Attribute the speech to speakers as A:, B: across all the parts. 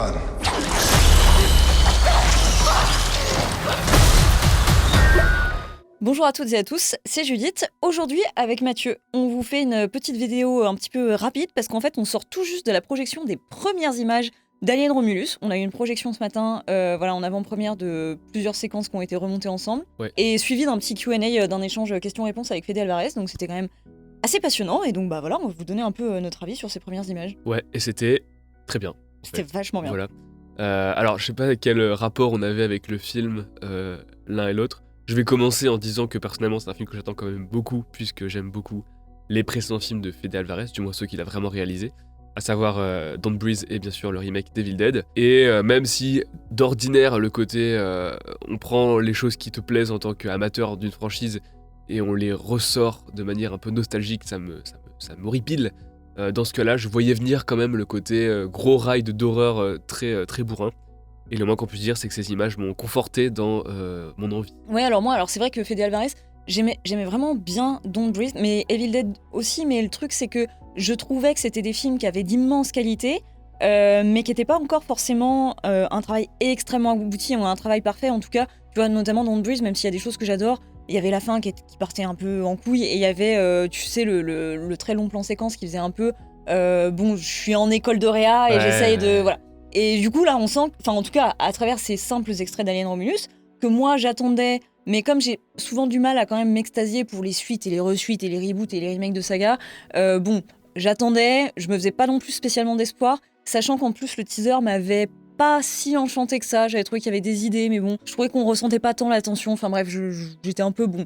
A: run.
B: Bonjour à toutes et à tous, c'est Judith. Aujourd'hui, avec Mathieu, on vous fait une petite vidéo un petit peu rapide parce qu'en fait, on sort tout juste de la projection des premières images d'Alien Romulus. On a eu une projection ce matin, en avant-première de plusieurs séquences qui ont été remontées ensemble, et suivi d'un petit Q&A, d'un échange questions-réponses avec Fede Alvarez. Donc c'était quand même assez passionnant. Et donc on va vous donner un peu notre avis sur ces premières images.
C: Ouais, et c'était très bien.
B: C'était vachement bien.
C: Voilà. Alors, je sais pas quel rapport on avait avec le film, l'un et l'autre. Je vais commencer en disant que personnellement, c'est un film que j'attends quand même beaucoup, puisque j'aime beaucoup les précédents films de Fede Alvarez, du moins ceux qu'il a vraiment réalisés, à savoir Don't Breathe et bien sûr le remake Devil Dead. Et même si d'ordinaire, le côté on prend les choses qui te plaisent en tant qu'amateur d'une franchise et on les ressort de manière un peu nostalgique, ça m'horripile. Dans ce cas-là, je voyais venir quand même le côté gros ride d'horreur très bourrin. Et le moins qu'on puisse dire, c'est que ces images m'ont conforté dans mon envie.
B: Ouais, alors c'est vrai que Fede Alvarez, j'aimais vraiment bien Don't Breathe, mais Evil Dead aussi, mais le truc c'est que je trouvais que c'était des films qui avaient d'immenses qualités, mais qui n'étaient pas encore forcément un travail extrêmement abouti ou un travail parfait. En tout cas, tu vois, notamment Don't Breathe, même s'il y a des choses que j'adore, il y avait la fin qui partait un peu en couille, et il y avait, tu sais, le très long plan séquence qui faisait un peu bon, je suis en école de réa et j'essaye de... Voilà. Et du coup, là, on sent, enfin, en tout cas, à travers ces simples extraits d'Alien Romulus, que moi, j'attendais, mais comme j'ai souvent du mal à quand même m'extasier pour les suites et les resuites et les reboots et les remakes de saga, j'attendais, je me faisais pas non plus spécialement d'espoir, sachant qu'en plus, le teaser m'avait pas si enchanté que ça. J'avais trouvé qu'il y avait des idées, mais bon, je trouvais qu'on ressentait pas tant la tension. Enfin bref, j'étais un peu bon.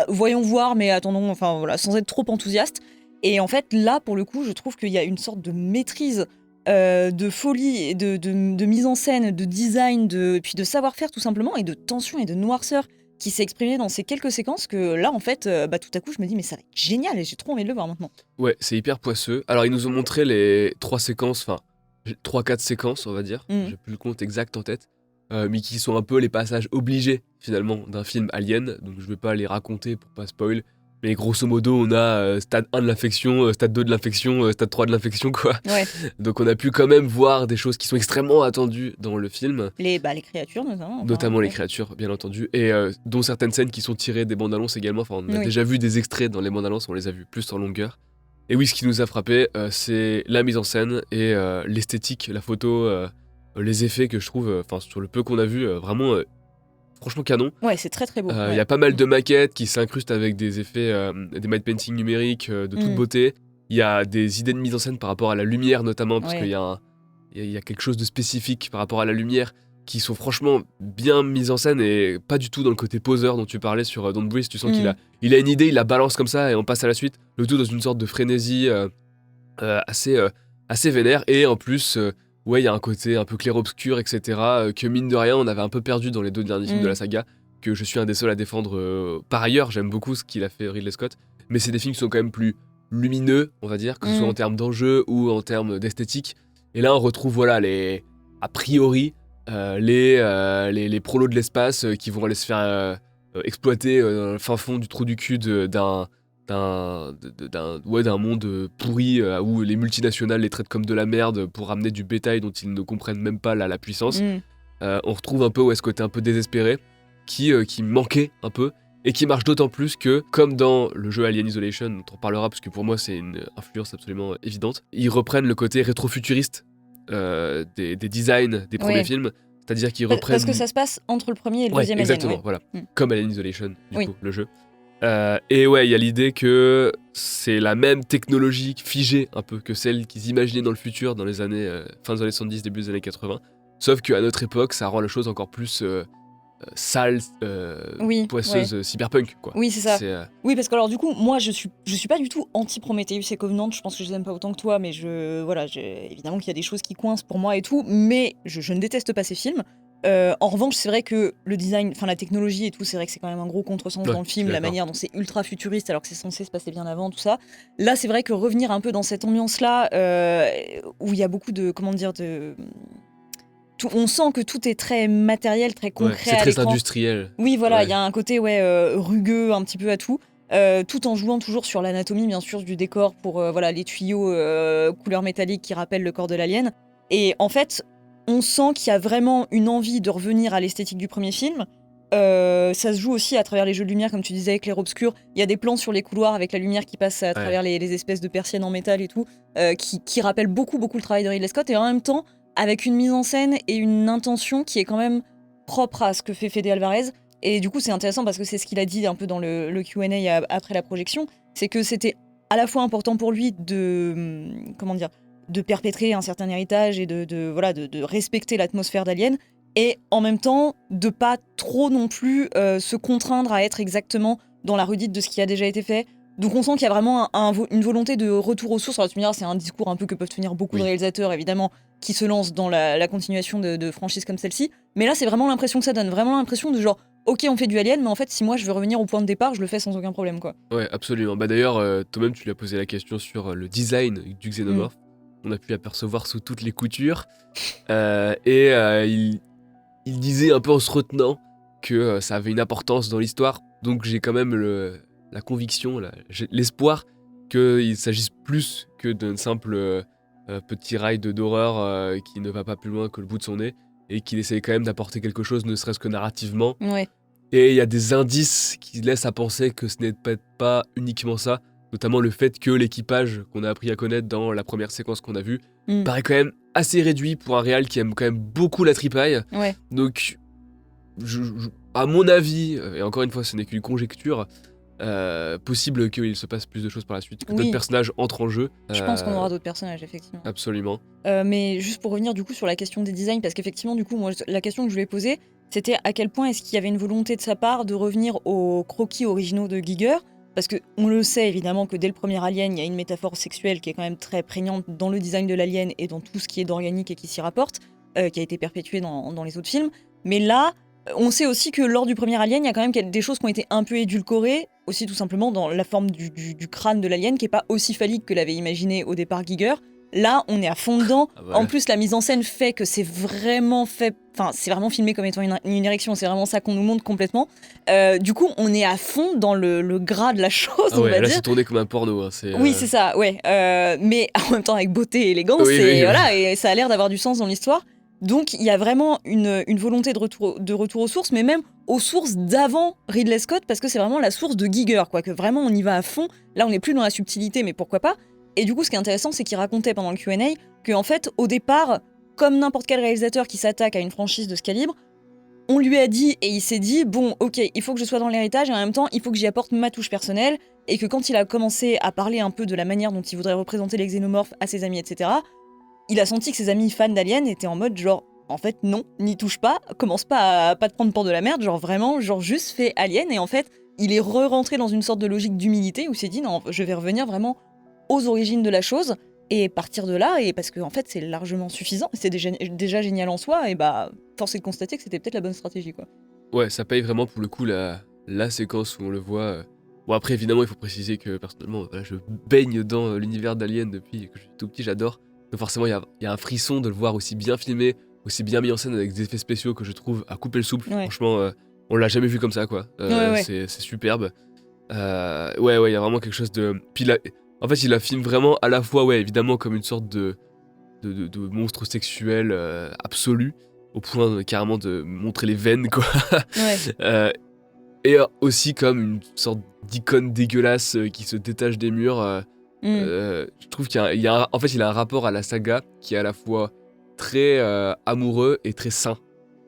B: Voyons voir, mais attendons, enfin voilà, sans être trop enthousiaste. Et en fait, là, pour le coup, je trouve qu'il y a une sorte de maîtrise de folie, de mise en scène, de design, puis de savoir-faire tout simplement, et de tension et de noirceur qui s'est exprimé dans ces quelques séquences, que là, en fait, tout à coup, je me dis, mais ça va être génial, et j'ai trop envie de le voir maintenant.
C: Ouais, c'est hyper poisseux. Alors, ils nous ont montré les 3-4 séquences, on va dire. J'ai plus le compte exact en tête. Mais qui sont un peu les passages obligés, finalement, d'un film Alien. Donc, je vais pas les raconter pour pas spoil. Mais grosso modo, on a stade 1 de l'infection, stade 2 de l'infection, stade 3 de l'infection, quoi.
B: Ouais.
C: Donc on a pu quand même voir des choses qui sont extrêmement attendues dans le film.
B: Les créatures, notamment.
C: Notamment les créatures, bien entendu. Et dont certaines scènes qui sont tirées des bandes annonces également. Enfin, on a déjà vu des extraits dans les bandes annonces, on les a vus plus en longueur. Et oui, ce qui nous a frappé, c'est la mise en scène et l'esthétique, la photo, les effets que je trouve, sur le peu qu'on a vu, vraiment... franchement canon.
B: Ouais, c'est très très beau.
C: Y a pas mal de maquettes qui s'incrustent avec des effets, des matte painting numériques de toute beauté. Il y a des idées de mise en scène par rapport à la lumière notamment, parce qu'il y a quelque chose de spécifique par rapport à la lumière qui sont franchement bien mises en scène et pas du tout dans le côté poseur dont tu parlais sur Don't Breathe. Tu sens qu'il a une idée, il la balance comme ça et on passe à la suite. Le tout dans une sorte de frénésie assez vénère, et en plus... il y a un côté un peu clair-obscur, etc., que mine de rien, on avait un peu perdu dans les 2 derniers films de la saga, que je suis un des seuls à défendre par ailleurs. J'aime beaucoup ce qu'il a fait Ridley Scott, mais c'est des films qui sont quand même plus lumineux, on va dire, que ce soit en termes d'enjeux ou en termes d'esthétique. Et là, on retrouve, a priori, les prolos de l'espace qui vont aller se faire exploiter dans le fin fond du trou du cul d'un monde pourri où les multinationales les traitent comme de la merde pour ramener du bétail dont ils ne comprennent même pas la puissance. On retrouve un peu ce côté un peu désespéré qui manquait un peu et qui marche d'autant plus que, comme dans le jeu Alien Isolation, dont on parlera parce que pour moi c'est une influence absolument évidente, ils reprennent le côté rétro-futuriste des designs des premiers films. C'est-à-dire qu'ils reprennent...
B: Parce que ça se passe entre le premier et le deuxième Alien.
C: Exactement, voilà. Comme Alien Isolation, du coup, le jeu. Et il y a l'idée que c'est la même technologie figée un peu que celle qu'ils imaginaient dans le futur dans les années fin des années 70, début des années 80, sauf qu'à notre époque ça rend la chose encore plus sale, poisseuse, cyberpunk, quoi.
B: Oui, c'est ça. Oui, parce que alors du coup, moi je suis pas du tout anti-Prometheus et Covenant, je pense que je les aime pas autant que toi, mais évidemment qu'il y a des choses qui coincent pour moi et tout, mais je ne déteste pas ces films. En revanche, c'est vrai que le design, la technologie et tout, c'est vrai que c'est quand même un gros contresens dans le film, la manière dont c'est ultra futuriste alors que c'est censé se passer bien avant, tout ça. Là, c'est vrai que revenir un peu dans cette ambiance-là, où il y a beaucoup de, on sent que tout est très matériel, très concret.
C: C'est très industriel.
B: Oui, voilà, il y a un côté rugueux un petit peu à tout. Tout en jouant toujours sur l'anatomie, bien sûr, du décor pour les tuyaux couleur métallique qui rappellent le corps de l'alien. Et en fait, on sent qu'il y a vraiment une envie de revenir à l'esthétique du premier film. Ça se joue aussi à travers les jeux de lumière, comme tu disais, avec clair-obscur. Il y a des plans sur les couloirs avec la lumière qui passe à travers les espèces de persiennes en métal et tout, qui rappellent beaucoup le travail de Ridley Scott, et en même temps, avec une mise en scène et une intention qui est quand même propre à ce que fait Fede Alvarez. Et du coup, c'est intéressant parce que c'est ce qu'il a dit un peu dans le Q&A après la projection, c'est que c'était à la fois important pour lui de perpétrer un certain héritage et de respecter l'atmosphère d'Alien, et en même temps de pas trop non plus se contraindre à être exactement dans la redite de ce qui a déjà été fait. Donc on sent qu'il y a vraiment une volonté de retour aux sources. Alors tu me diras, c'est un discours un peu que peuvent tenir beaucoup de réalisateurs, évidemment, qui se lancent dans la continuation de franchises comme celle-ci. Mais là, c'est vraiment l'impression que ça donne. Vraiment l'impression de genre, ok, on fait du Alien, mais en fait, si moi je veux revenir au point de départ, je le fais sans aucun problème, quoi.
C: Ouais, absolument. Bah d'ailleurs, toi-même, tu lui as posé la question sur le design du xénomorphe. On a pu l'apercevoir sous toutes les coutures. Il disait un peu en se retenant que ça avait une importance dans l'histoire. Donc j'ai quand même la conviction, l'espoir qu'il s'agisse plus que d'un simple petit ride d'horreur qui ne va pas plus loin que le bout de son nez, et qu'il essaye quand même d'apporter quelque chose, ne serait-ce que narrativement.
B: Ouais.
C: Et il y a des indices qui laissent à penser que ce n'est peut-être pas uniquement ça, notamment le fait que l'équipage qu'on a appris à connaître dans la première séquence qu'on a vue paraît quand même assez réduit pour un réal qui aime quand même beaucoup la tripaille.
B: Ouais.
C: Donc, à mon avis, et encore une fois ce n'est qu'une conjecture, possible qu'il se passe plus de choses par la suite, que d'autres personnages entrent en jeu.
B: Je pense qu'on aura d'autres personnages, effectivement.
C: Absolument.
B: Mais juste pour revenir du coup sur la question des designs, parce qu'effectivement du coup moi la question que je lui ai posée, c'était à quel point est-ce qu'il y avait une volonté de sa part de revenir aux croquis originaux de Giger, parce qu'on le sait évidemment que dès le premier Alien, il y a une métaphore sexuelle qui est quand même très prégnante dans le design de l'alien et dans tout ce qui est d'organique et qui s'y rapporte, qui a été perpétué dans les autres films. Mais là, on sait aussi que lors du premier Alien, il y a quand même des choses qui ont été un peu édulcorées, aussi tout simplement dans la forme du crâne de l'alien, qui n'est pas aussi phallique que l'avait imaginé au départ Giger. Là, on est à fond dedans. En plus, la mise en scène fait que c'est vraiment filmé comme étant une érection. C'est vraiment ça qu'on nous montre complètement. Du coup, on est à fond dans le gras de la chose, on va dire.
C: Là, c'est tourné comme un porno. Hein,
B: Oui, c'est ça, ouais. Mais en même temps, avec beauté et élégance, et ça a l'air d'avoir du sens dans l'histoire. Donc, il y a vraiment une volonté de retour aux sources, mais même aux sources d'avant Ridley Scott, parce que c'est vraiment la source de Giger, quoi. Que vraiment, on y va à fond. Là, on n'est plus dans la subtilité, mais pourquoi pas. Et du coup, ce qui est intéressant, c'est qu'il racontait pendant le Q&A qu'en fait, au départ, comme n'importe quel réalisateur qui s'attaque à une franchise de ce calibre, on lui a dit, et il s'est dit, bon, ok, il faut que je sois dans l'héritage, et en même temps, il faut que j'y apporte ma touche personnelle, et que quand il a commencé à parler un peu de la manière dont il voudrait représenter les xénomorphes à ses amis, etc., il a senti que ses amis fans d'Alien étaient en mode genre, en fait, non, n'y touche pas, commence pas à pas te prendre pour de la merde, genre vraiment, genre juste fais Alien, et en fait, il est rentré dans une sorte de logique d'humilité où il s'est dit, non, je vais revenir vraiment aux origines de la chose et partir de là, et parce que en fait c'est largement suffisant, c'est déjà génial en soi, et bah force est de constater que c'était peut-être la bonne stratégie, quoi.
C: Ouais, ça paye vraiment pour le coup la séquence où on le voit. Bon, après évidemment il faut préciser que personnellement je baigne dans l'univers d'Alien depuis que je suis tout petit, j'adore. Donc forcément il y a un frisson de le voir aussi bien filmé, aussi bien mis en scène, avec des effets spéciaux que je trouve à couper le souffle.
B: Ouais.
C: Franchement on l'a jamais vu comme ça, quoi.
B: Ouais.
C: C'est superbe. Il y a vraiment quelque chose de... Puis là, en fait, il la filme vraiment à la fois, évidemment, comme une sorte de monstre sexuel absolu, au point carrément de montrer les veines, quoi.
B: Ouais.
C: Et aussi comme une sorte d'icône dégueulasse qui se détache des murs. Je trouve qu'il y a en fait, il a un rapport à la saga qui est à la fois très amoureux et très sain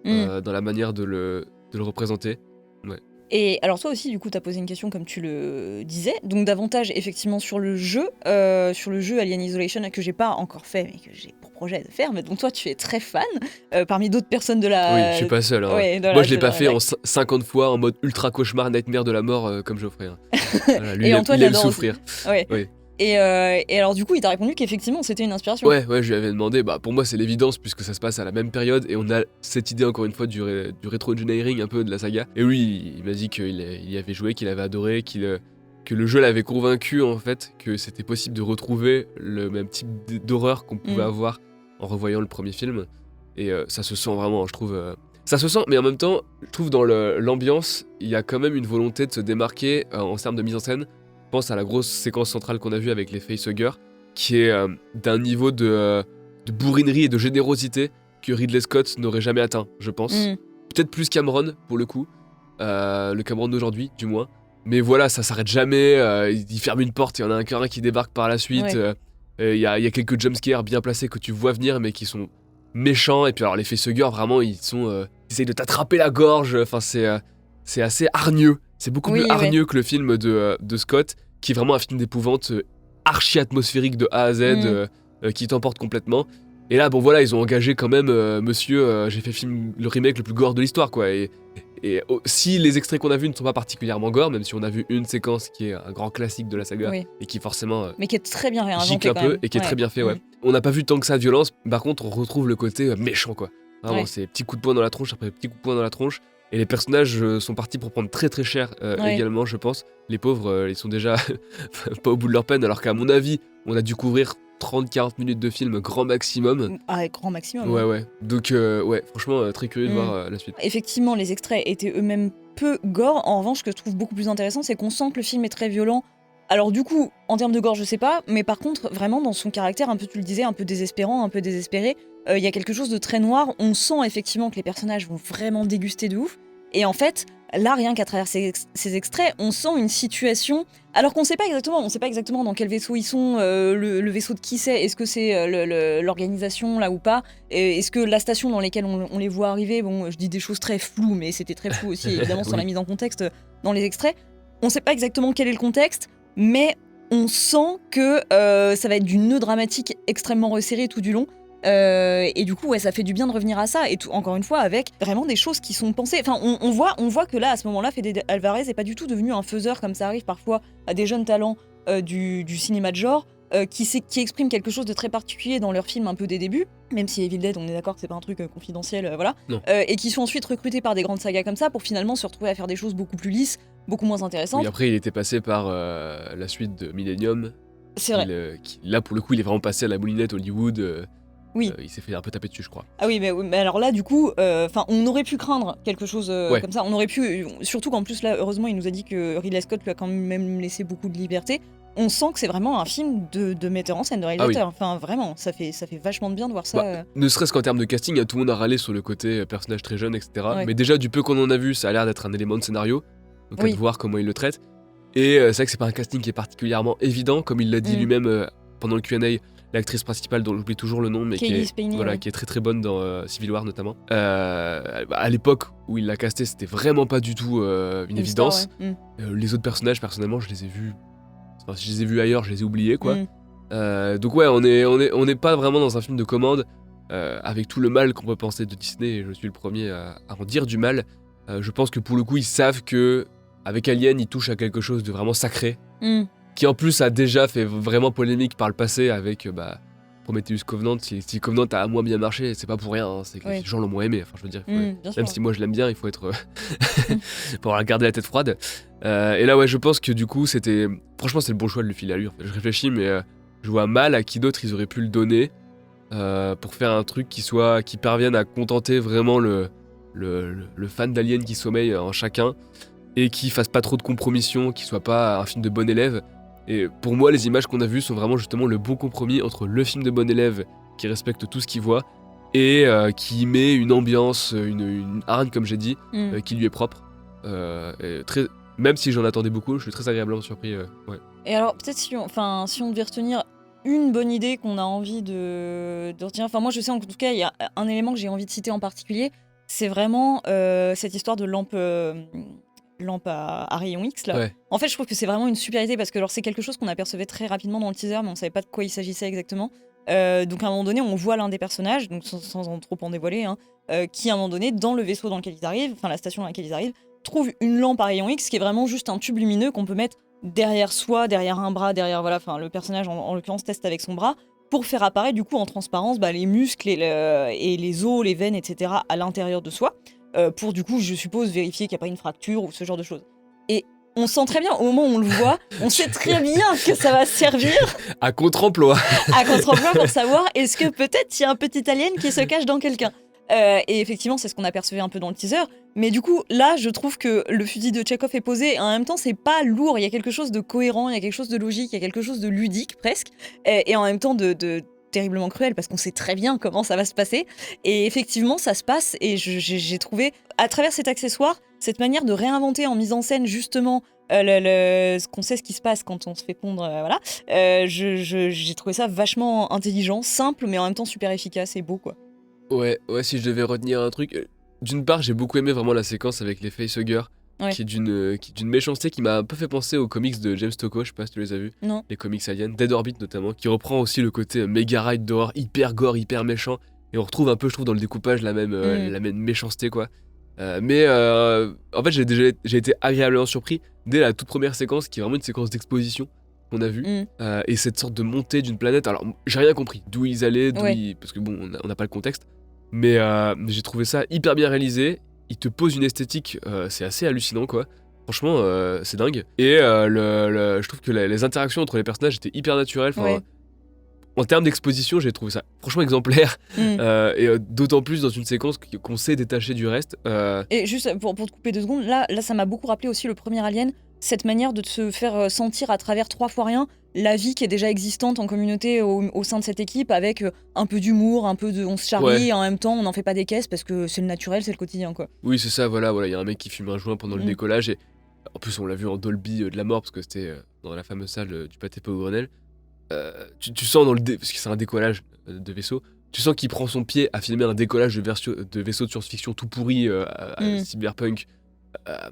C: dans la manière de le représenter. Ouais.
B: Et alors toi aussi, du coup, t'as posé une question comme tu le disais, donc davantage effectivement sur le jeu Alien Isolation, que j'ai pas encore fait, mais que j'ai pour projet de faire. Mais donc toi, tu es très fan, parmi d'autres personnes de la...
C: Oui, je suis pas seul. Hein.
B: Ouais,
C: moi, je l'ai pas fait en 50 fois en mode ultra cauchemar, nightmare de la mort comme Geoffrey. Hein. Voilà, lui,
B: et Antoine
C: il aime
B: adore
C: souffrir.
B: Ouais.
C: Oui.
B: Et alors du coup, il t'a répondu qu'effectivement, c'était une inspiration.
C: Ouais, je lui avais demandé. Bah, pour moi, c'est l'évidence puisque ça se passe à la même période et on a cette idée encore une fois du rétro-engineering un peu de la saga. Et oui, il m'a dit qu'il y avait joué, qu'il avait adoré, que le jeu l'avait convaincu en fait que c'était possible de retrouver le même type d'horreur qu'on pouvait avoir en revoyant le premier film. Et ça se sent vraiment, je trouve. Ça se sent, mais en même temps, je trouve dans l'ambiance, il y a quand même une volonté de se démarquer en termes de mise en scène. Je pense à la grosse séquence centrale qu'on a vue avec les facehuggers, qui est d'un niveau de bourrinerie et de générosité que Ridley Scott n'aurait jamais atteint, je pense. Peut-être plus Cameron, pour le coup. Le Cameron d'aujourd'hui, du moins. Mais voilà, ça s'arrête jamais. Il ferme une porte, il y en a un qui débarque par la suite. Il y a quelques jumpscares bien placés que tu vois venir, mais qui sont méchants. Et puis alors, les facehuggers, vraiment, ils essayent de t'attraper la gorge. Enfin, c'est assez hargneux. C'est beaucoup plus hargneux que le film de Scott, qui est vraiment un film d'épouvante archi-atmosphérique de A à Z, qui t'emporte complètement. Et là, bon voilà, ils ont engagé quand même monsieur, j'ai fait le remake le plus gore de l'histoire, quoi. Et si les extraits qu'on a vus ne sont pas particulièrement gore, même si on a vu une séquence qui est un grand classique de la saga, et qui forcément
B: mais qui est très bien réinventé
C: gicle un
B: quand
C: peu,
B: même.
C: et qui est très bien fait, On n'a pas vu tant que ça de violence, par contre on retrouve le côté méchant, quoi. Vraiment, c'est petits coups de poing dans la tronche après petits coups de poing dans la tronche. Et les personnages sont partis pour prendre très très cher également, je pense. Les pauvres, ils sont déjà pas au bout de leur peine, alors qu'à mon avis, on a dû couvrir 30-40 minutes de film grand maximum.
B: Ah, grand maximum.
C: Ouais. Donc, franchement, très curieux de voir la suite.
B: Effectivement, les extraits étaient eux-mêmes peu gore. En revanche, ce que je trouve beaucoup plus intéressant, c'est qu'on sent que le film est très violent. Alors du coup, en termes de gore, je sais pas, mais par contre, vraiment dans son caractère, un peu, tu le disais, un peu désespérant, un peu désespéré, il y a quelque chose de très noir. On sent effectivement que les personnages vont vraiment déguster de ouf. Et en fait, là, rien qu'à travers ces extraits, on sent une situation. Alors qu'on sait pas exactement dans quel vaisseau ils sont, le vaisseau de qui c'est, est-ce que c'est l'organisation là ou pas, est-ce que la station dans laquelle on les voit arriver, bon, je dis des choses très floues, mais c'était très flou aussi, évidemment, sans la mise en contexte dans les extraits. On sait pas exactement quel est le contexte, mais on sent que ça va être du nœud dramatique extrêmement resserré tout du long. Et du coup, ça fait du bien de revenir à ça. Et encore une fois, avec vraiment des choses qui sont pensées. Enfin, on voit que là, à ce moment-là, Fede Alvarez n'est pas du tout devenu un faiseur, comme ça arrive parfois à des jeunes talents du cinéma de genre, qui expriment quelque chose de très particulier dans leur film un peu des débuts, même si Evil Dead, on est d'accord que c'est pas un truc confidentiel, voilà. Et qui sont ensuite recrutés par des grandes sagas comme ça pour finalement se retrouver à faire des choses beaucoup plus lisses, beaucoup moins intéressantes.
C: Oui, après, il était passé par la suite de Millennium.
B: C'est vrai.
C: Là, pour le coup, il est vraiment passé à la moulinette Hollywood.
B: Oui.
C: Il s'est fait un peu taper dessus, je crois.
B: Ah oui, mais alors là, du coup, on aurait pu craindre quelque chose comme ça. On aurait pu, surtout qu'en plus là, heureusement, il nous a dit que Ridley Scott lui a quand même laissé beaucoup de liberté. On sent que c'est vraiment un film de metteur en scène, de réalisateur.
C: Ah oui.
B: Enfin, vraiment, ça fait vachement de bien de voir ça.
C: Ne serait-ce qu'en termes de casting, tout le monde a râlé sur le côté personnage très jeune, etc.
B: Ouais.
C: Mais déjà, du peu qu'on en a vu, ça a l'air d'être un élément de scénario. Donc, à voir comment il le traite. Et c'est vrai que c'est pas un casting qui est particulièrement évident, comme il l'a dit lui-même pendant le Q&A. L'actrice principale, dont j'oublie toujours le nom, mais qui est très très bonne dans Civil War notamment. À l'époque où il l'a casté, c'était vraiment pas du tout une évidence.
B: Star,
C: les autres personnages, personnellement, je les ai vus. Enfin, si je les ai vus ailleurs, je les ai oubliés, quoi. Donc on est pas vraiment dans un film de commande, avec tout le mal qu'on peut penser de Disney, et je suis le premier à en dire du mal. Je pense que pour le coup, ils savent que avec Alien, ils touchent à quelque chose de vraiment sacré. Qui en plus a déjà fait vraiment polémique par le passé avec Prometheus Covenant. Si Covenant a moins bien marché, c'est pas pour rien, hein, c'est que les gens l'ont moins aimé. Enfin, je veux dire, même si moi je l'aime bien, il faut être pour garder la tête froide. Et là, je pense que du coup, franchement, c'est le bon choix de lui filer à lui. Je réfléchis, mais je vois mal à qui d'autre ils auraient pu le donner pour faire un truc qui parvienne à contenter vraiment le fan d'Alien qui sommeille en chacun et qui fasse pas trop de compromissions, qui soit pas un film de bon élève. Et pour moi, les images qu'on a vues sont vraiment justement le bon compromis entre le film de bon élève qui respecte tout ce qu'il voit et qui met une ambiance, une hargne, comme j'ai dit, qui lui est propre. Même si j'en attendais beaucoup, je suis très agréablement surpris.
B: Et alors, peut-être si on devait retenir une bonne idée qu'on a envie de retenir, enfin moi je sais en tout cas, il y a un élément que j'ai envie de citer en particulier, c'est vraiment cette histoire de lampe à rayon X là. En fait, je trouve que c'est vraiment une super idée parce que c'est quelque chose qu'on apercevait très rapidement dans le teaser, mais on savait pas de quoi il s'agissait exactement. Donc à un moment donné, on voit l'un des personnages, donc sans trop en dévoiler, qui à un moment donné, dans le vaisseau dans lequel ils arrivent, enfin la station dans laquelle ils arrivent, trouve une lampe à rayon X qui est vraiment juste un tube lumineux qu'on peut mettre derrière soi, derrière un bras, le personnage en l'occurrence teste avec son bras pour faire apparaître du coup en transparence les muscles et les os, les veines, etc. à l'intérieur de soi. Pour du coup, je suppose, vérifier qu'il n'y a pas une fracture ou ce genre de choses. Et on sent très bien, au moment où on le voit, on sait très bien que ça va servir
C: à contre-emploi
B: pour savoir est-ce que peut-être il y a un petit alien qui se cache dans quelqu'un. Et effectivement, c'est ce qu'on apercevait un peu dans le teaser. Mais du coup, là, je trouve que le fusil de Chekhov est posé. Et en même temps, c'est pas lourd. Il y a quelque chose de cohérent, il y a quelque chose de logique, il y a quelque chose de ludique presque. Et en même temps terriblement cruel parce qu'on sait très bien comment ça va se passer. Et effectivement, ça se passe. Et j'ai trouvé, à travers cet accessoire, cette manière de réinventer en mise en scène justement ce qu'on sait ce qui se passe quand on se fait pondre, voilà. J'ai trouvé ça vachement intelligent, simple, mais en même temps super efficace et beau, quoi.
C: Ouais, si je devais retenir un truc, d'une part, j'ai beaucoup aimé vraiment la séquence avec les facehuggers,
B: Ouais.
C: qui est d'une méchanceté qui m'a un peu fait penser aux comics de James Tocco, je sais pas si tu les as vus,
B: Non.
C: les comics aliens, Dead Orbit notamment, qui reprend aussi le côté méga ride d'horreur, hyper gore, hyper méchant, et on retrouve un peu, je trouve, dans le découpage la même méchanceté, quoi. En fait, j'ai été agréablement surpris dès la toute première séquence, qui est vraiment une séquence d'exposition qu'on a vue, et cette sorte de montée d'une planète. Alors, j'ai rien compris d'où ils allaient, parce que bon, on n'a pas le contexte, mais j'ai trouvé ça hyper bien réalisé. Il te pose une esthétique, c'est assez hallucinant, quoi. Franchement, c'est dingue. Et je trouve que les interactions entre les personnages étaient hyper naturelles. Enfin, en termes d'exposition, j'ai trouvé ça franchement exemplaire. Et d'autant plus dans une séquence qu'on sait détacher du reste.
B: Et juste pour te couper 2 secondes, là, ça m'a beaucoup rappelé aussi le premier Alien, cette manière de se faire sentir à travers 3 fois rien la vie qui est déjà existante en communauté au sein de cette équipe, avec un peu d'humour, un peu de on se charrie, et en même temps on n'en fait pas des caisses parce que c'est le naturel, c'est le quotidien, quoi.
C: Oui, c'est ça, voilà, il y a un mec qui fume un joint pendant le décollage, et en plus on l'a vu en Dolby de la mort, parce que c'était dans la fameuse salle du Pâté Grenelle. Tu sens parce que c'est un décollage de vaisseau, tu sens qu'il prend son pied à filmer un décollage de vaisseau de science-fiction tout pourri, cyberpunk,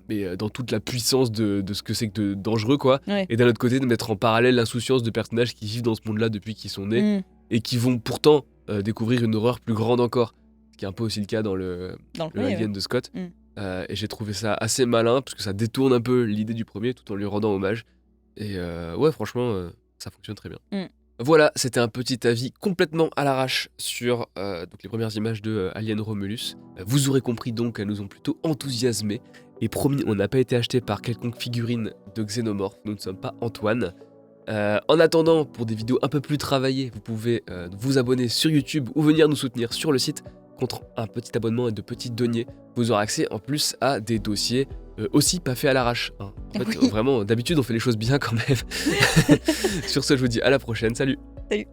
C: mais dans toute la puissance de ce que c'est que de dangereux, quoi. Et d'un autre côté, de mettre en parallèle l'insouciance de personnages qui vivent dans ce monde-là depuis qu'ils sont nés, et qui vont pourtant découvrir une horreur plus grande encore, ce qui est un peu aussi le cas dans le Alien de Scott. Et j'ai trouvé ça assez malin, parce que ça détourne un peu l'idée du premier tout en lui rendant hommage. Et ouais, franchement, ça fonctionne très bien. Voilà, c'était un petit avis complètement à l'arrache sur donc les premières images de Alien Romulus. Vous aurez compris donc qu'elles nous ont plutôt enthousiasmés. Et promis, on n'a pas été acheté par quelconque figurine de Xénomorph, nous ne sommes pas Antoine. En attendant, pour des vidéos un peu plus travaillées, vous pouvez vous abonner sur YouTube ou venir nous soutenir sur le site. Contre un petit abonnement et de petits deniers, vous aurez accès en plus à des dossiers aussi pas faits à l'arrache. Hein. En fait, vraiment, d'habitude, on fait les choses bien quand même. Sur ce, je vous dis à la prochaine. Salut.
B: Salut.